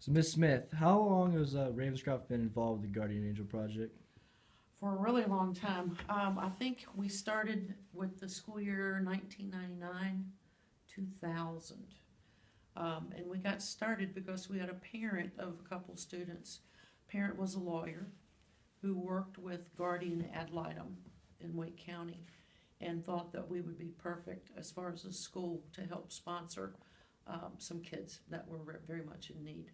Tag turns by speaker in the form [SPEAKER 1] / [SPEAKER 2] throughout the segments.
[SPEAKER 1] So, Miss Smith, how long has Ravenscroft been involved with the Guardian Angel project?
[SPEAKER 2] For a really long time. I think we started with the school year 1999, 2000. And we got started because we had a parent of a couple students. Parent was a lawyer who worked with Guardian Ad Litem in Wake County and thought that we would be perfect as far as a school to help sponsor some kids that were very much in need.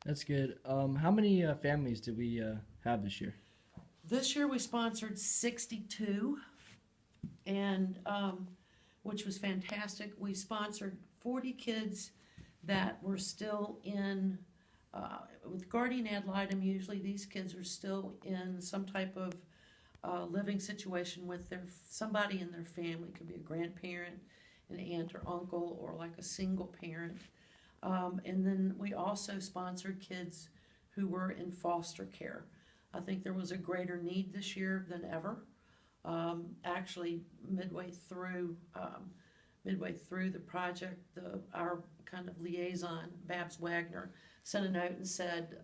[SPEAKER 1] That's good. How many families did we have this year?
[SPEAKER 2] This year we sponsored 62, and which was fantastic. We sponsored 40 kids that were still in, with Guardian Ad Litem, usually these kids are still in some type of living situation with somebody in their family. It could be a grandparent, an aunt or uncle, or like a single parent. And then we also sponsored kids who were in foster care. I think there was a greater need this year than ever. Actually, midway through the project, our kind of liaison, Babs Wagner, sent a note and said,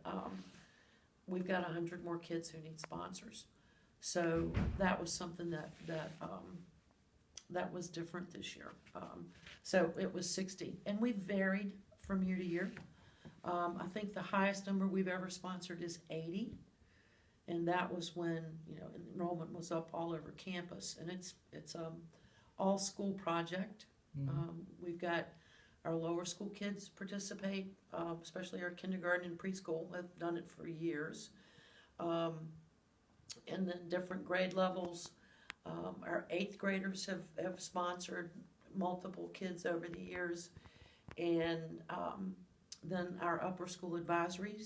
[SPEAKER 2] "We've got 100 more kids who need sponsors." So that was something that was different this year. So it was 60, and we varied from year to year. I think the highest number we've ever sponsored is 80. And that was when, enrollment was up all over campus, and it's all school project. We've got our lower school kids participate, especially our kindergarten and preschool have done it for years. And then different grade levels. Our 8th graders have sponsored multiple kids over the years, and then our upper school advisory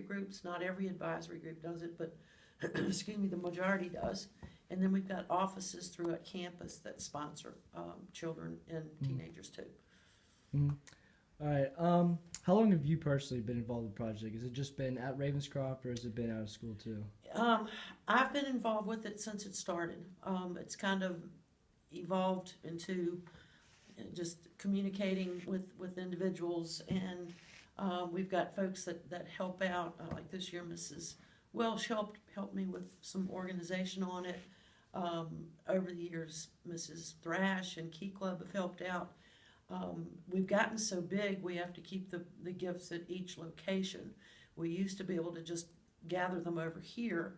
[SPEAKER 2] groups. Not every advisory group does it, but excuse me, the majority does. And then we've got offices throughout campus that sponsor children and teenagers too.
[SPEAKER 1] Mm-hmm. All right. How long have you personally been involved with the project? Has it just been at Ravenscroft, or has it been out of school too?
[SPEAKER 2] I've been involved with it since it started. It's kind of evolved into just communicating with individuals, and we've got folks that help out. Like this year, Mrs. Welsh helped me with some organization on it. Over the years, Mrs. Thrash and Key Club have helped out. We've gotten so big, we have to keep the gifts at each location. We used to be able to just gather them over here,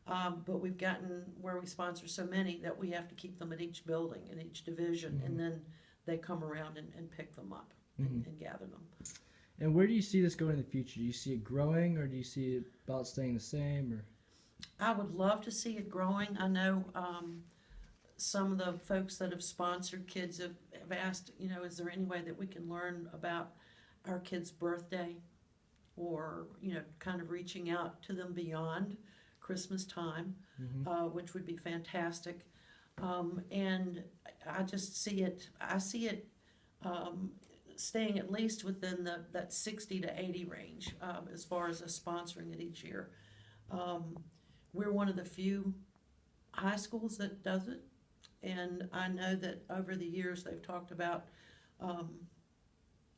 [SPEAKER 2] but we've gotten where we sponsor so many that we have to keep them at each building, in each division, and then they come around and pick them up and gather them.
[SPEAKER 1] And where do you see this going in the future? Do you see it growing, or do you see it about staying the same? Or
[SPEAKER 2] I would love to see it growing. I know some of the folks that have sponsored kids have asked, is there any way that we can learn about our kid's birthday, or, kind of reaching out to them beyond Christmas time, which would be fantastic. And I just see it, staying at least within that 60 to 80 range as far as us sponsoring it each year. We're one of the few high schools that does it, and I know that over the years they've talked about, I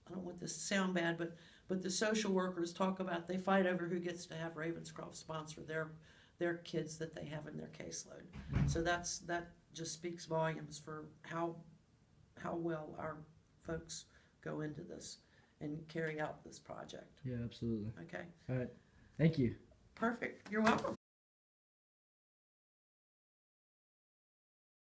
[SPEAKER 2] don't want this to sound bad, but the social workers talk about they fight over who gets to have Ravenscroft sponsor their kids that they have in their caseload. So that just speaks volumes for how well our folks go into this and carry out this project.
[SPEAKER 1] yeah, absolutely.
[SPEAKER 2] Okay.
[SPEAKER 1] All right. Thank you.
[SPEAKER 2] Perfect. You're welcome.